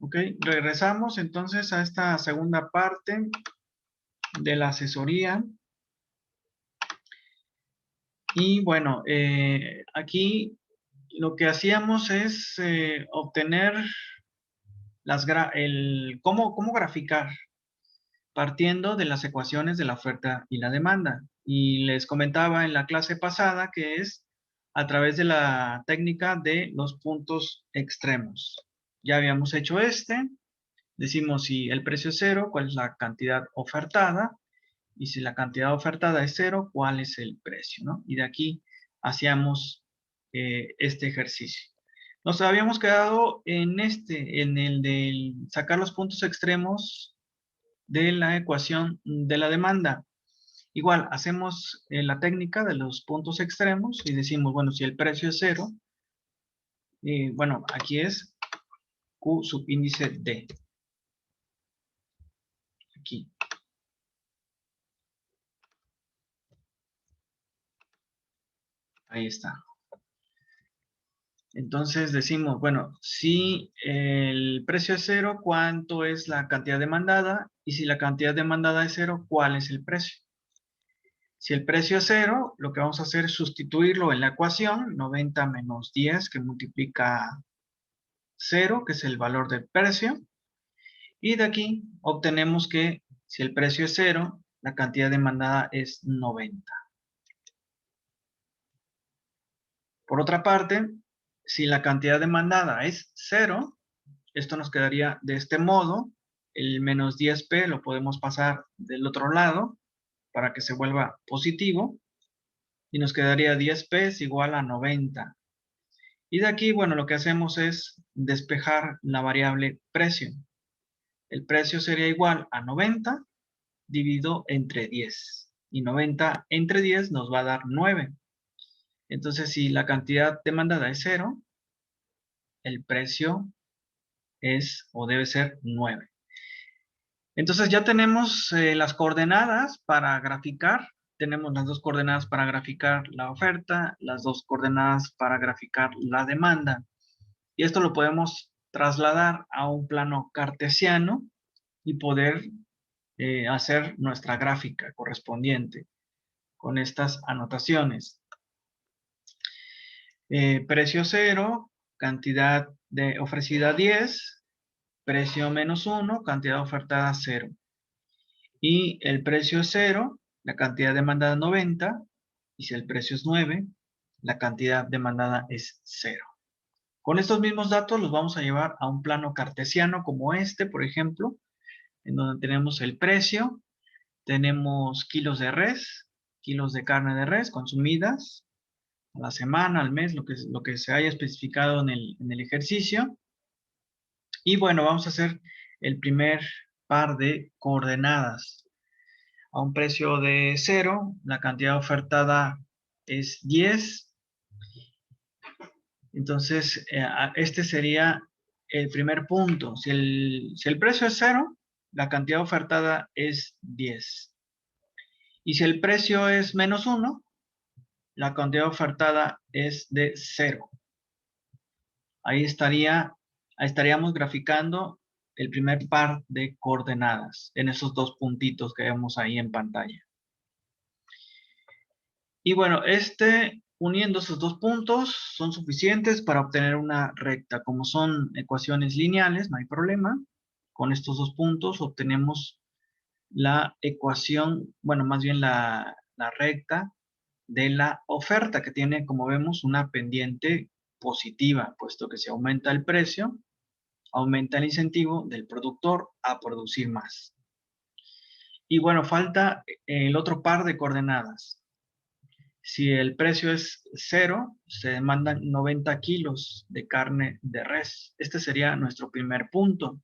Ok, regresamos entonces a esta segunda parte de la asesoría. Y bueno, aquí lo que hacíamos es obtener cómo graficar, partiendo de las ecuaciones de la oferta y la demanda. Y les comentaba en la clase pasada que es a través de la técnica de los puntos extremos. Ya habíamos hecho decimos si el precio es cero, cuál es la cantidad ofertada, y si la cantidad ofertada es cero, cuál es el precio, ¿no? Y de aquí hacíamos este ejercicio. Nos habíamos quedado en el de sacar los puntos extremos de la ecuación de la demanda. Igual, hacemos la técnica de los puntos extremos y decimos, bueno, si el precio es cero, bueno, aquí es Q subíndice D. Aquí. Ahí está. Entonces decimos, bueno, si el precio es cero, ¿cuánto es la cantidad demandada? Y si la cantidad demandada es cero, ¿cuál es el precio? Si el precio es cero, lo que vamos a hacer es sustituirlo en la ecuación, 90 menos 10, que multiplica 0, que es el valor del precio. Y de aquí obtenemos que si el precio es cero, la cantidad demandada es 90. Por otra parte, si la cantidad demandada es 0, esto nos quedaría de este modo. El menos 10p lo podemos pasar del otro lado para que se vuelva positivo. Y nos quedaría 10p es igual a 90. Y de aquí, bueno, lo que hacemos es despejar la variable precio. El precio sería igual a 90 dividido entre 10. Y 90 entre 10 nos va a dar 9. Entonces, si la cantidad demandada es 0, el precio es o debe ser 9. Entonces ya tenemos las coordenadas para graficar. Tenemos las dos coordenadas para graficar la oferta, las dos coordenadas para graficar la demanda. Y esto lo podemos trasladar a un plano cartesiano y poder hacer nuestra gráfica correspondiente con estas anotaciones. Precio 0, cantidad ofrecida 10, precio menos 1, cantidad ofertada 0. Y el precio es 0, la cantidad demandada 90, y si el precio es 9, la cantidad demandada es 0. Con estos mismos datos los vamos a llevar a un plano cartesiano como este, por ejemplo, en donde tenemos el precio, tenemos kilos de res, kilos de carne de res consumidas a la semana, al mes, lo que se haya especificado en el ejercicio. Y bueno, vamos a hacer el primer par de coordenadas. A un precio de 0, la cantidad ofertada es 10. Entonces, este sería el primer punto. Si el precio es 0, la cantidad ofertada es 10. Y si el precio es menos 1, la cantidad ofertada es de 0. Ahí estaríamos graficando el primer par de coordenadas en esos dos puntitos que vemos ahí en pantalla. Y bueno, uniendo esos dos puntos son suficientes para obtener una recta. Como son ecuaciones lineales, no hay problema. Con estos dos puntos obtenemos la ecuación, bueno, más bien la recta de la oferta, que tiene, como vemos, una pendiente positiva, puesto que si aumenta el precio, aumenta el incentivo del productor a producir más. Y bueno, falta el otro par de coordenadas. Si el precio es 0, se demandan 90 kilos de carne de res. Este sería nuestro primer punto.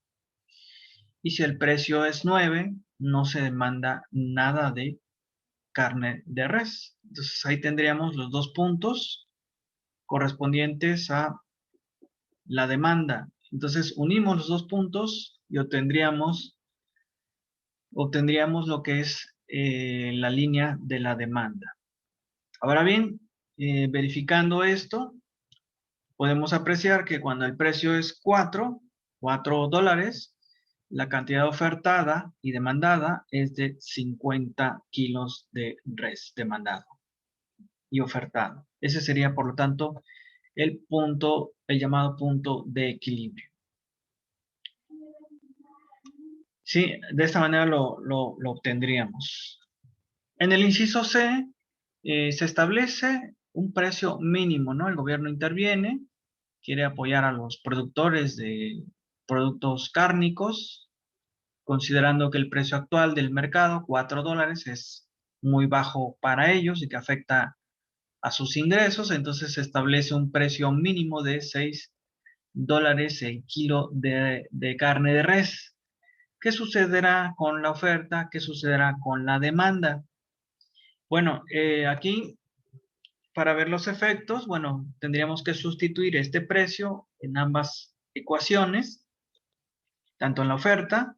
Y si el precio es 9, no se demanda nada de carne de res. Entonces ahí tendríamos los dos puntos correspondientes a la demanda. Entonces unimos los dos puntos y obtendríamos lo que es la línea de la demanda. Ahora bien, verificando esto, podemos apreciar que cuando el precio es 4, 4 dólares, la cantidad ofertada y demandada es de 50 kilos de res demandado y ofertado. Ese sería, por lo tanto, el punto, el llamado punto de equilibrio. Sí, de esta manera lo obtendríamos. En el inciso C, se establece un precio mínimo, ¿no? El gobierno interviene, quiere apoyar a los productores de productos cárnicos, considerando que el precio actual del mercado, 4 dólares, es muy bajo para ellos y que afecta a sus ingresos, entonces se establece un precio mínimo de 6 dólares el kilo de carne de res. ¿Qué sucederá con la oferta? ¿Qué sucederá con la demanda? Bueno, aquí para ver los efectos, bueno, tendríamos que sustituir este precio en ambas ecuaciones, tanto en la oferta,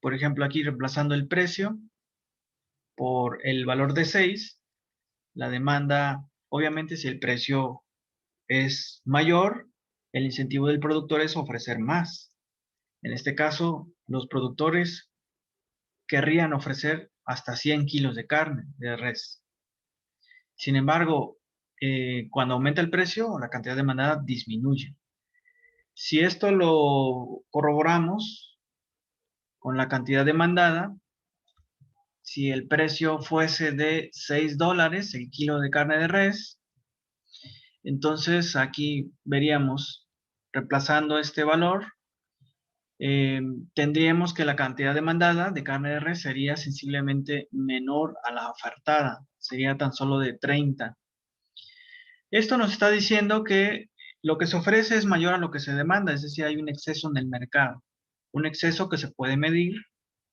por ejemplo, aquí reemplazando el precio por el valor de 6, la demanda, obviamente si el precio es mayor, el incentivo del productor es ofrecer más. En este caso, los productores querrían ofrecer hasta 100 kilos de carne de res. Sin embargo, cuando aumenta el precio, la cantidad demandada disminuye. Si esto lo corroboramos con la cantidad demandada, si el precio fuese de 6 dólares el kilo de carne de res, entonces aquí veríamos, reemplazando este valor, tendríamos que la cantidad demandada de carne de res sería sensiblemente menor a la ofertada, sería tan solo de 30. Esto nos está diciendo que lo que se ofrece es mayor a lo que se demanda, es decir, hay un exceso en el mercado, un exceso que se puede medir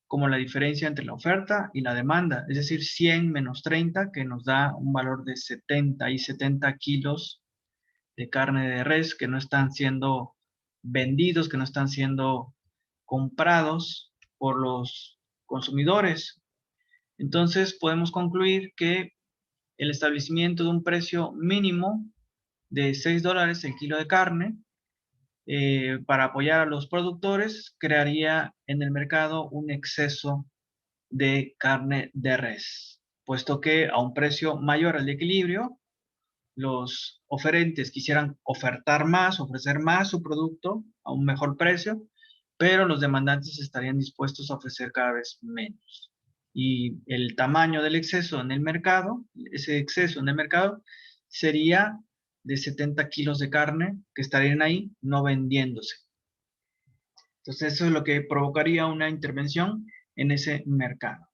como la diferencia entre la oferta y la demanda, es decir, 100 menos 30, que nos da un valor de 70 y 70 kilos de carne de res que no están siendo vendidos, que no están siendo comprados por los consumidores. Entonces podemos concluir que el establecimiento de un precio mínimo de 6 dólares el kilo de carne para apoyar a los productores crearía en el mercado un exceso de carne de res, puesto que a un precio mayor al de equilibrio, los oferentes quisieran ofertar más, ofrecer más su producto a un mejor precio, pero los demandantes estarían dispuestos a ofrecer cada vez menos. Y el tamaño del exceso en el mercado, ese exceso en el mercado, sería de 70 kilos de carne que estarían ahí no vendiéndose. Entonces eso es lo que provocaría una intervención en ese mercado.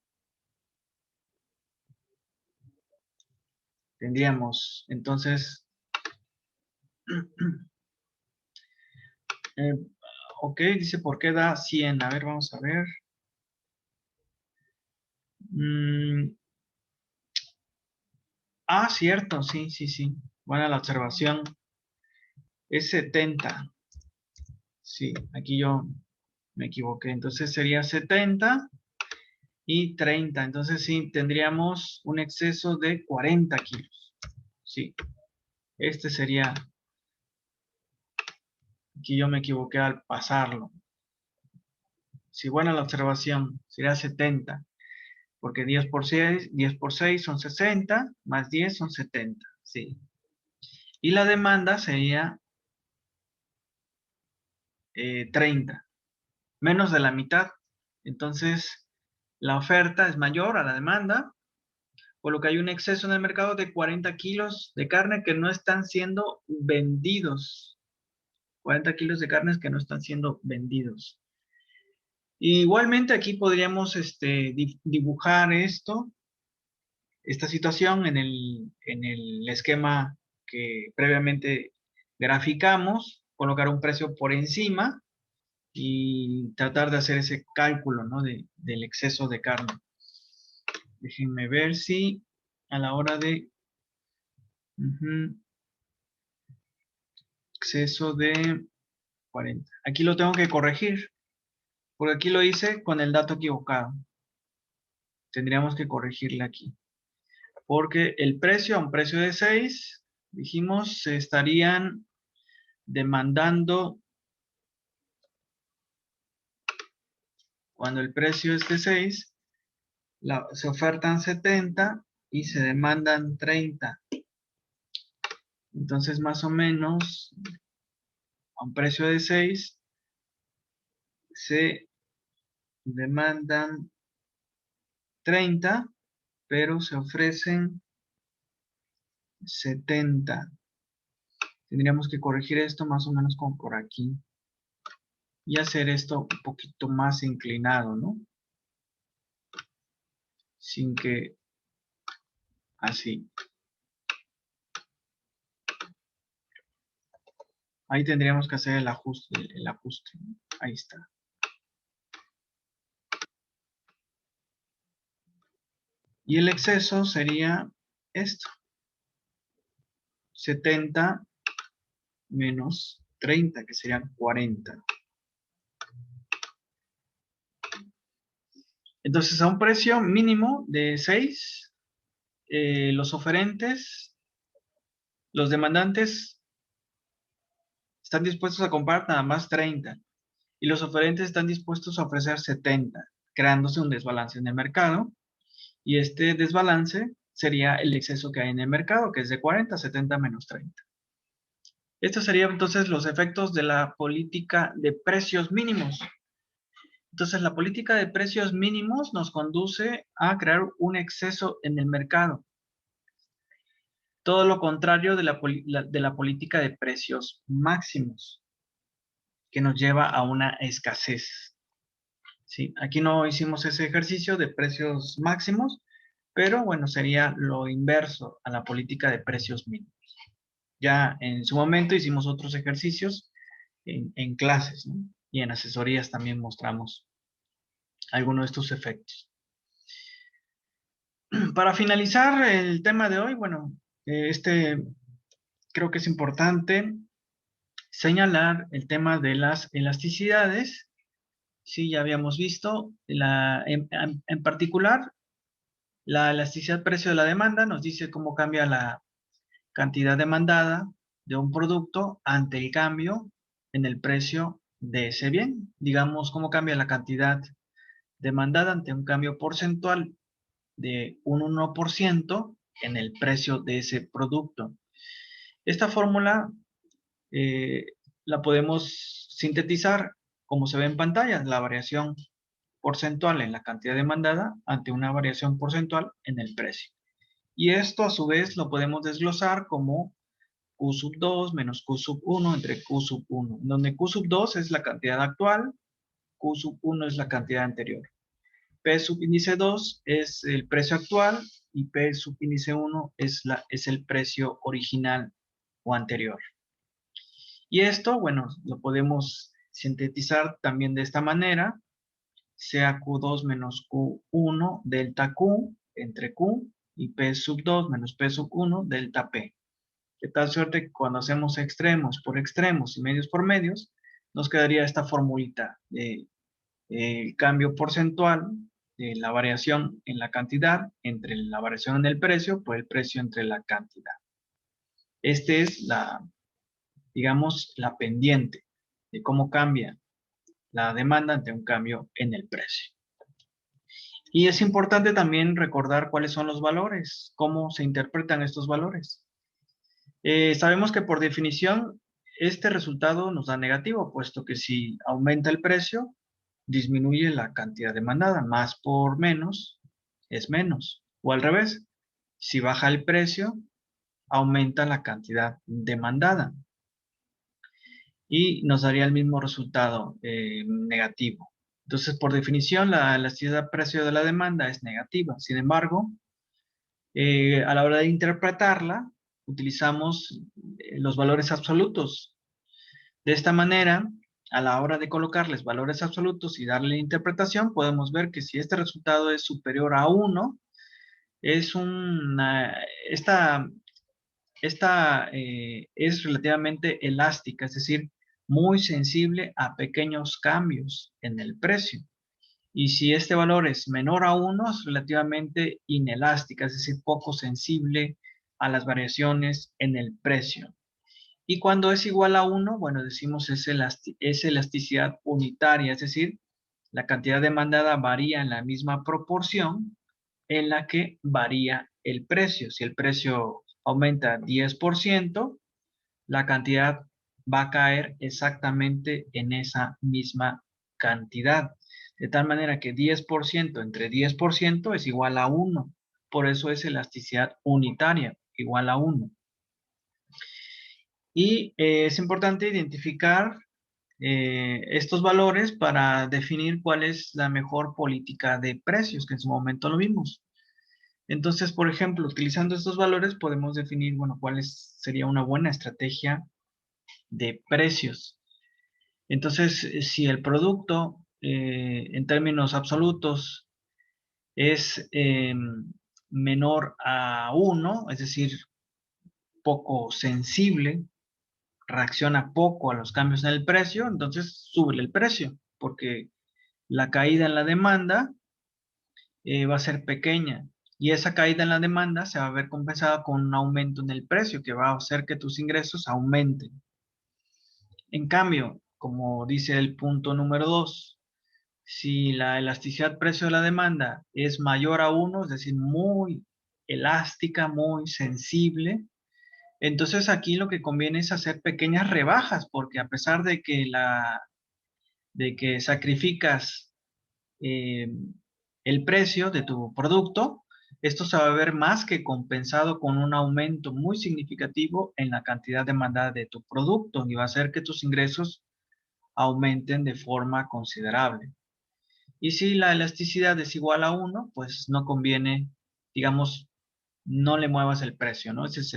Tendríamos entonces, eh, ok, dice por qué da 100. A ver, vamos a ver. Mm, cierto, sí, sí, sí. Buena la observación. Es 70. Sí, aquí yo me equivoqué. Entonces sería 70 y 30. Entonces sí, tendríamos un exceso de 40 kilos. Sí, este sería, aquí yo me equivoqué al pasarlo. Sí, buena la observación. Sería 70. Porque 10 por 6 son 60, más 10 son 70. Sí. Y la demanda sería 30. Menos de la mitad. Entonces, la oferta es mayor a la demanda, por lo que hay un exceso en el mercado de 40 kilos de carne que no están siendo vendidos. 40 kilos de carnes que no están siendo vendidos. Igualmente aquí podríamos dibujar esta situación en el esquema que previamente graficamos, colocar un precio por encima y tratar de hacer ese cálculo, ¿no? Del exceso de carne. Déjenme ver si a la hora de exceso de 40. Aquí lo tengo que corregir, porque aquí lo hice con el dato equivocado. Tendríamos que corregirle aquí. Porque el precio, a un precio de 6, dijimos, se estarían demandando Cuando el precio es de 6, se ofertan 70 y se demandan 30. Entonces, más o menos, a un precio de 6, se demandan 30, pero se ofrecen 70. Tendríamos que corregir esto más o menos como por aquí. Y hacer esto un poquito más inclinado, ¿no? Sin que así. Ahí tendríamos que hacer el ajuste, ¿no? Ahí está. Y el exceso sería esto. 70 menos 30, que serían 40. Entonces, a un precio mínimo de 6, los oferentes, los demandantes están dispuestos a comprar nada más 30 y los oferentes están dispuestos a ofrecer 70, creándose un desbalance en el mercado. Y este desbalance sería el exceso que hay en el mercado, que es de 40, 70 menos 30. Estos serían entonces los efectos de la política de precios mínimos. Entonces, la política de precios mínimos nos conduce a crear un exceso en el mercado. Todo lo contrario de la política de precios máximos, que nos lleva a una escasez. ¿Sí? Aquí no hicimos ese ejercicio de precios máximos, pero bueno, sería lo inverso a la política de precios mínimos. Ya en su momento hicimos otros ejercicios en clases, ¿no? Y en asesorías también mostramos algunos de estos efectos. Para finalizar el tema de hoy, bueno, creo que es importante señalar el tema de las elasticidades. Sí, ya habíamos visto, en particular, la elasticidad precio de la demanda nos dice cómo cambia la cantidad demandada de un producto ante el cambio en el precio de ese bien. Digamos, cómo cambia la cantidad demandada ante un cambio porcentual de un 1% en el precio de ese producto. Esta fórmula eh, la podemos sintetizar como se ve en pantalla, la variación porcentual en la cantidad demandada ante una variación porcentual en el precio. Y esto a su vez lo podemos desglosar como Q sub 2 menos Q sub 1 entre Q sub 1, donde Q sub 2 es la cantidad actual, Q sub 1 es la cantidad anterior. P subíndice 2 es el precio actual y P subíndice 1 es el precio original o anterior. Y esto, bueno, lo podemos sintetizar también de esta manera, sea Q2 menos Q1 delta Q entre Q y P sub 2 menos P sub 1 delta P. De tal suerte que cuando hacemos extremos por extremos y medios por medios, nos quedaría esta formulita de cambio porcentual de la variación en la cantidad entre la variación en el precio por el precio entre la cantidad. Este es digamos, la pendiente de cómo cambia la demanda ante un cambio en el precio. Y es importante también recordar cuáles son los valores, cómo se interpretan estos valores. Sabemos que por definición este resultado nos da negativo, puesto que si aumenta el precio, disminuye la cantidad demandada. Más por menos es menos. O al revés, si baja el precio, aumenta la cantidad demandada. Y nos daría el mismo resultado negativo. Entonces, por definición, la elasticidad precio de la demanda es negativa. Sin embargo, a la hora de interpretarla, utilizamos los valores absolutos. De esta manera, a la hora de colocarles valores absolutos y darle interpretación, podemos ver que si este resultado es superior a 1, es esta es relativamente elástica, es decir, muy sensible a pequeños cambios en el precio. Y si este valor es menor a 1, es relativamente inelástica, es decir, poco sensible a las variaciones en el precio. Y cuando es igual a 1, bueno, decimos es elasticidad unitaria, es decir, la cantidad demandada varía en la misma proporción en la que varía el precio. Si el precio aumenta 10%, la cantidad va a caer exactamente en esa misma cantidad. De tal manera que 10% entre 10% es igual a 1. Por eso es elasticidad unitaria, igual a 1. Y es importante identificar estos valores para definir cuál es la mejor política de precios, que en su momento lo vimos. Entonces, por ejemplo, utilizando estos valores podemos definir, bueno, sería una buena estrategia de precios. Entonces, si el producto en términos absolutos es menor a 1, es decir, poco sensible, reacciona poco a los cambios en el precio, entonces sube el precio, porque la caída en la demanda va a ser pequeña. Y esa caída en la demanda se va a ver compensada con un aumento en el precio, que va a hacer que tus ingresos aumenten. En cambio, como dice el punto número 2, si la elasticidad precio de la demanda es mayor a 1, es decir, muy elástica, muy sensible, entonces aquí lo que conviene es hacer pequeñas rebajas, porque a pesar de que sacrificas eh, el precio de tu producto, esto se va a ver más que compensado con un aumento muy significativo en la cantidad demandada de tu producto y va a hacer que tus ingresos aumenten de forma considerable. Y si la elasticidad es igual a 1, pues no conviene, digamos, no le muevas el precio, ¿no? Ese es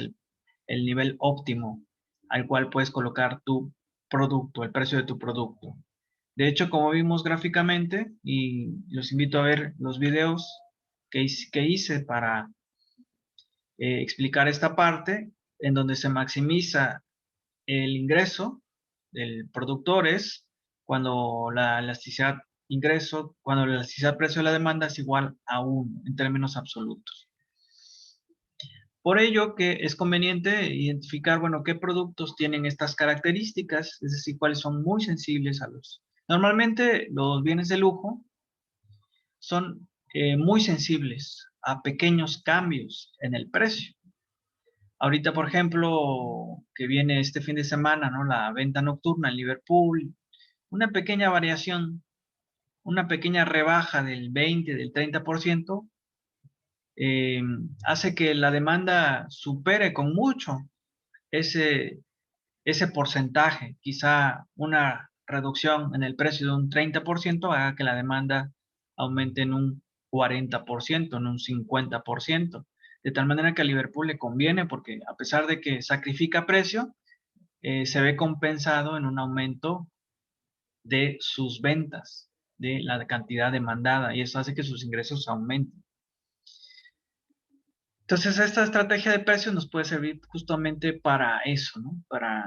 el nivel óptimo al cual puedes colocar tu producto, el precio de tu producto. De hecho, como vimos gráficamente, y los invito a ver los videos que hice para explicar esta parte, en donde se maximiza el ingreso del productor es cuando la elasticidad cuando la elasticidad precio de la demanda es igual a 1 en términos absolutos. Por ello que es conveniente identificar, bueno, qué productos tienen estas características, es decir, cuáles son muy sensibles a los... Normalmente los bienes de lujo son muy sensibles a pequeños cambios en el precio. Ahorita, por ejemplo, que viene este fin de semana, ¿no? La venta nocturna en Liverpool, una pequeña variación, una pequeña rebaja del 20, del 30%, eh, hace que la demanda supere con mucho ese, ese porcentaje. Quizá una reducción en el precio de un 30% haga que la demanda aumente en un 40%, en un 50%. De tal manera que a Liverpool le conviene porque a pesar de que sacrifica precio, se ve compensado en un aumento de sus ventas, de la cantidad demandada, y eso hace que sus ingresos aumenten. Entonces, esta estrategia de precios nos puede servir justamente para eso, ¿no? Para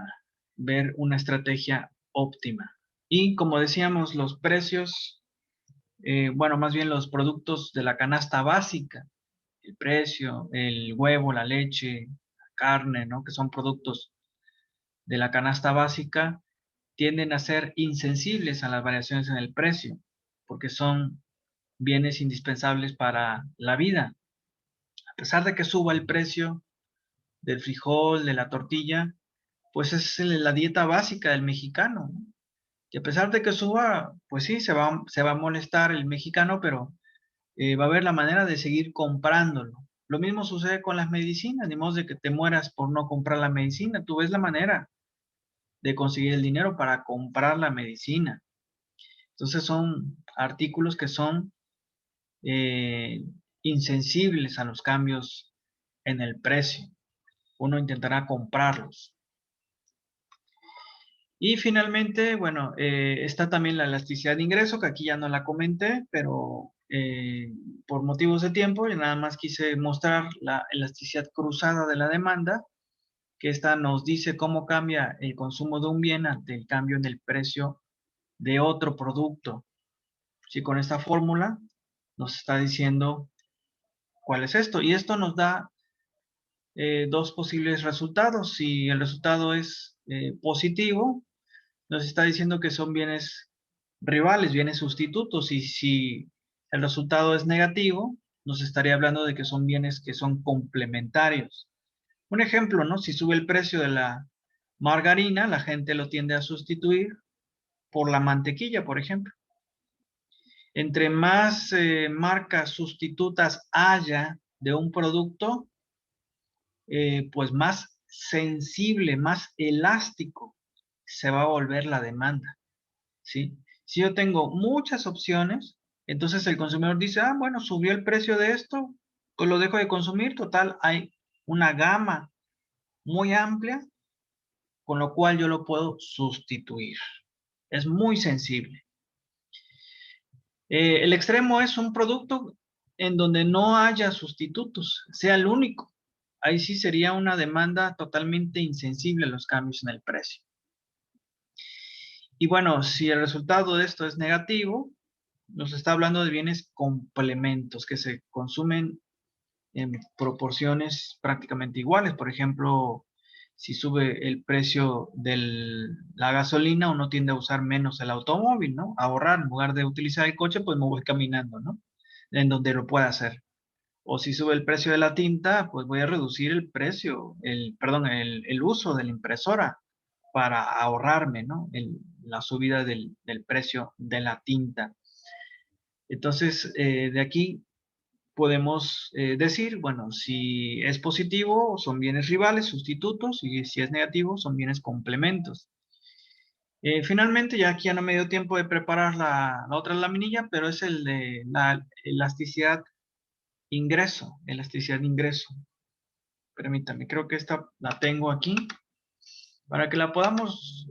ver una estrategia óptima. Y como decíamos, los precios, bueno, más bien los productos de la canasta básica, el precio, el huevo, la leche, la carne, ¿no? Que son productos de la canasta básica, tienden a ser insensibles a las variaciones en el precio, porque son bienes indispensables para la vida. A pesar de que suba el precio del frijol, de la tortilla, pues es la dieta básica del mexicano, ¿no? Y a pesar de que suba, pues sí, se va a molestar el mexicano, pero va a haber la manera de seguir comprándolo. Lo mismo sucede con las medicinas, ni modo de que te mueras por no comprar la medicina, tú ves la manera de conseguir el dinero para comprar la medicina. Entonces son artículos que son eh, insensibles a los cambios en el precio. Uno intentará comprarlos. Y finalmente, bueno, está también la elasticidad de ingreso, que aquí ya no la comenté, pero por motivos de tiempo, yo nada más quise mostrar la elasticidad cruzada de la demanda, que esta nos dice cómo cambia el consumo de un bien ante el cambio en el precio de otro producto. Si con esta fórmula nos está diciendo cuál es esto. Y esto nos da dos posibles resultados. Si el resultado es positivo, nos está diciendo que son bienes rivales, bienes sustitutos, y si el resultado es negativo, nos estaría hablando de que son bienes que son complementarios. Un ejemplo, ¿no? Si sube el precio de la margarina, la gente lo tiende a sustituir por la mantequilla, por ejemplo. Entre más marcas sustitutas haya de un producto, pues más sensible, más elástico se va a volver la demanda, ¿sí? Si yo tengo muchas opciones, entonces el consumidor dice, ah, bueno, subió el precio de esto, pues lo dejo de consumir, total, hay una gama muy amplia, con lo cual yo lo puedo sustituir. Es muy sensible. El extremo es un producto en donde no haya sustitutos, sea el único. Ahí sí sería una demanda totalmente insensible a los cambios en el precio. Y bueno, si el resultado de esto es negativo, nos está hablando de bienes complementos que se consumen en proporciones prácticamente iguales. Por ejemplo, si sube el precio de la gasolina, uno tiende a usar menos el automóvil, ¿no? A ahorrar, en lugar de utilizar el coche, pues me voy caminando, ¿no? En donde lo pueda hacer. O si sube el precio de la tinta, pues voy a reducir el precio, perdón, el uso de la impresora para ahorrarme, ¿no? La subida del precio de la tinta. Entonces, de aquí podemos decir, bueno, si es positivo, son bienes rivales, sustitutos, y si es negativo, son bienes complementos. Finalmente, ya aquí ya no me dio tiempo de preparar la otra laminilla, pero es el de la elasticidad ingreso, elasticidad de ingreso. Permítame, creo que esta la tengo aquí para que la podamos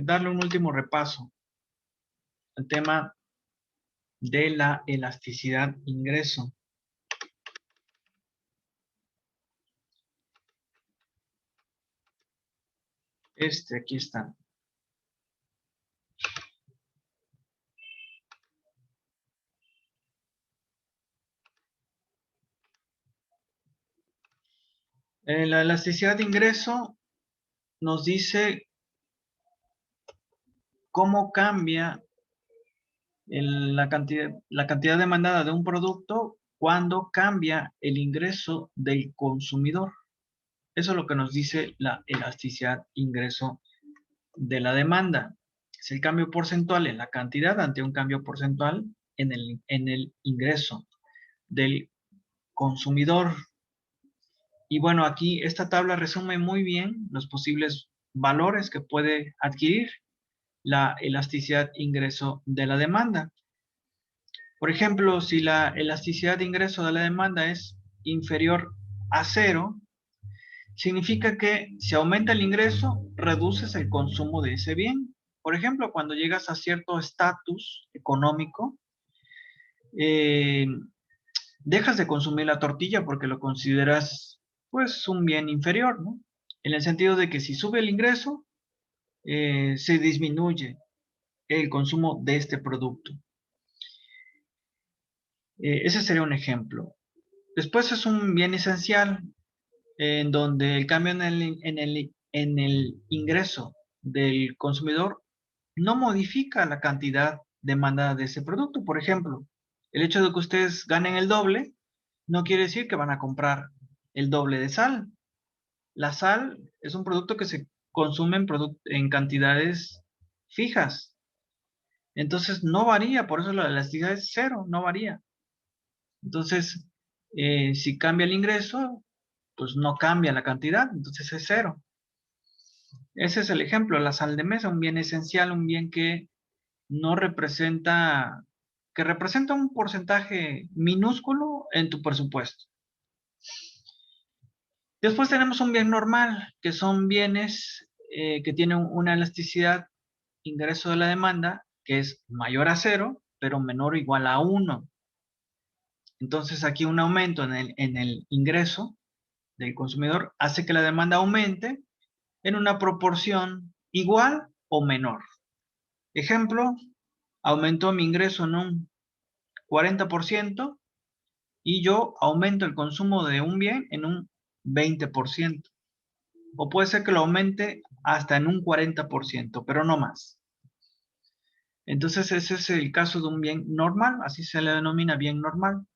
darle un último repaso al tema de la elasticidad ingreso. Aquí está. La elasticidad de ingreso nos dice cómo cambia la cantidad demandada de un producto cuando cambia el ingreso del consumidor. Eso es lo que nos dice la elasticidad ingreso de la demanda. Es el cambio porcentual en la cantidad ante un cambio porcentual en el ingreso del consumidor. Y bueno, aquí esta tabla resume muy bien los posibles valores que puede adquirir la elasticidad ingreso de la demanda. Por ejemplo, si la elasticidad de ingreso de la demanda es inferior a 0, significa que si aumenta el ingreso, reduces el consumo de ese bien. Por ejemplo, cuando llegas a cierto estatus económico, eh, dejas de consumir la tortilla porque lo consideras pues un bien inferior, ¿no? En el sentido de que si sube el ingreso, se disminuye el consumo de este producto. Ese sería un ejemplo. Después es un bien esencial en donde el cambio en el ingreso del consumidor no modifica la cantidad demandada de ese producto. Por ejemplo, el hecho de que ustedes ganen el doble no quiere decir que van a comprar el doble de sal. La sal es un producto que se consume en cantidades fijas. Entonces no varía, por eso la elasticidad es cero, no varía. Entonces, si cambia el ingreso, pues no cambia la cantidad, entonces es cero. Ese es el ejemplo, la sal de mesa, un bien esencial, un bien que no representa, que representa un porcentaje minúsculo en tu presupuesto. Después tenemos un bien normal, que son bienes que tienen una elasticidad ingreso de la demanda que es mayor a 0, pero menor o igual a 1. Entonces aquí un aumento en el ingreso del consumidor hace que la demanda aumente en una proporción igual o menor. Ejemplo, aumentó mi ingreso en un 40% y yo aumento el consumo de un bien en un 20%. O puede ser que lo aumente hasta en un 40%, pero no más. Entonces ese es el caso de un bien normal, así se le denomina bien normal.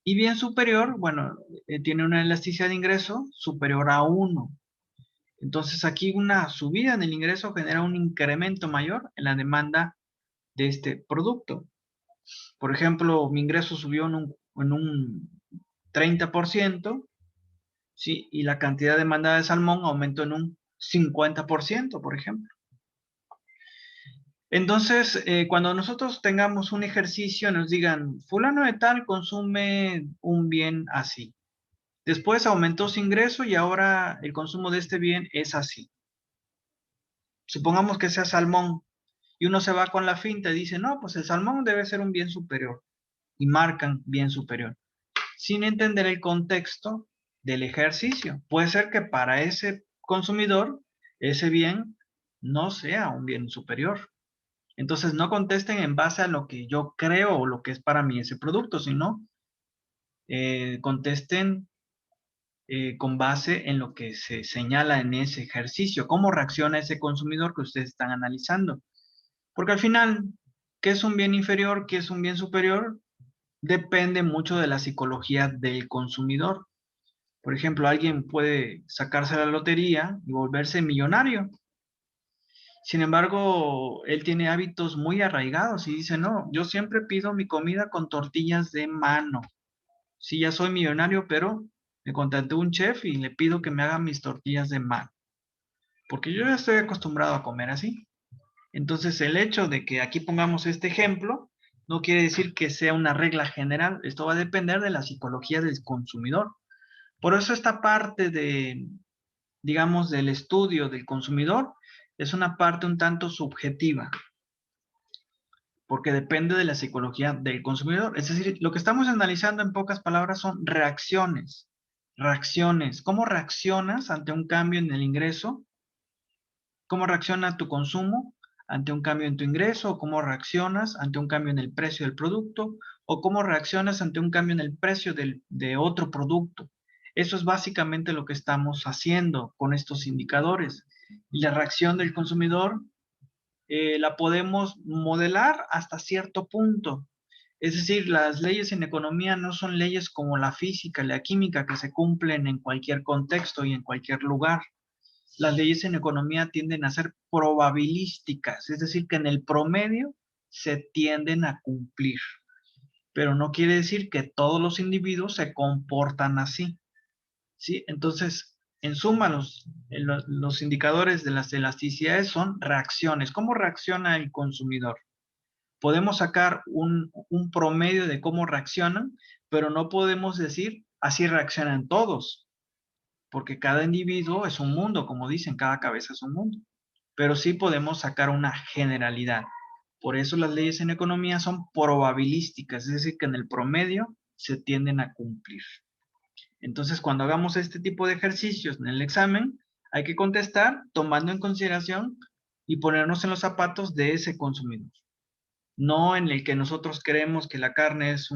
Y bien superior, bueno, tiene una elasticidad de ingreso superior a 1. Entonces aquí una subida en el ingreso genera un incremento mayor en la demanda de este producto. Por ejemplo, mi ingreso subió en un 30%, ¿sí? Y la cantidad demandada de salmón aumentó en un 50%, por ejemplo. Entonces, cuando nosotros tengamos un ejercicio, nos digan, fulano de tal consume un bien así. Después aumentó su ingreso y ahora el consumo de este bien es así. Supongamos que sea salmón y uno se va con la finta y dice, no, pues el salmón debe ser un bien superior. Y marcan bien superior, sin entender el contexto del ejercicio. Puede ser que para ese consumidor, ese bien no sea un bien superior. Entonces no contesten en base a lo que yo creo o lo que es para mí ese producto, sino contesten con base en lo que se señala en ese ejercicio, cómo reacciona ese consumidor que ustedes están analizando. Porque al final, ¿qué es un bien inferior? ¿Qué es un bien superior? Depende mucho de la psicología del consumidor. Por ejemplo, alguien puede sacarse la lotería y volverse millonario. Sin embargo, él tiene hábitos muy arraigados y dice, no, yo siempre pido mi comida con tortillas de mano. Sí, ya soy millonario, pero me contraté un chef y le pido que me haga mis tortillas de mano, porque yo ya estoy acostumbrado a comer así. Entonces, el hecho de que aquí pongamos este ejemplo no quiere decir que sea una regla general. Esto va a depender de la psicología del consumidor. Por eso esta parte de, digamos, del estudio del consumidor es una parte un tanto subjetiva, porque depende de la psicología del consumidor. Es decir, lo que estamos analizando en pocas palabras son reacciones. Reacciones. ¿Cómo reaccionas ante un cambio en el ingreso? ¿Cómo reacciona tu consumo ante un cambio en tu ingreso? ¿O cómo reaccionas ante un cambio en el precio del producto? ¿O cómo reaccionas ante un cambio en el precio de otro producto? Eso es básicamente lo que estamos haciendo con estos indicadores. Y la reacción del consumidor la podemos modelar hasta cierto punto. Es decir, las leyes en economía no son leyes como la física y la química que se cumplen en cualquier contexto y en cualquier lugar. Las leyes en economía tienden a ser probabilísticas, es decir, que en el promedio se tienden a cumplir, pero no quiere decir que todos los individuos se comportan así, ¿sí? Entonces, en suma, los indicadores de las elasticidades son reacciones. ¿Cómo reacciona el consumidor? Podemos sacar un promedio de cómo reaccionan, pero no podemos decir así reaccionan todos, porque cada individuo es un mundo, como dicen, cada cabeza es un mundo. Pero sí podemos sacar una generalidad. Por eso las leyes en economía son probabilísticas, es decir, que en el promedio se tienden a cumplir. Entonces, cuando hagamos este tipo de ejercicios en el examen, hay que contestar tomando en consideración y ponernos en los zapatos de ese consumidor. No en el que nosotros creemos que la carne es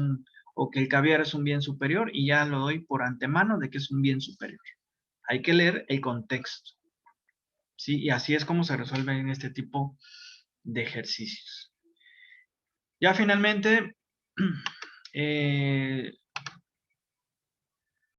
o que el caviar es un bien superior y ya lo doy por antemano de que es un bien superior. Hay que leer el contexto, ¿sí? Y así es como se resuelven este tipo de ejercicios. Ya finalmente,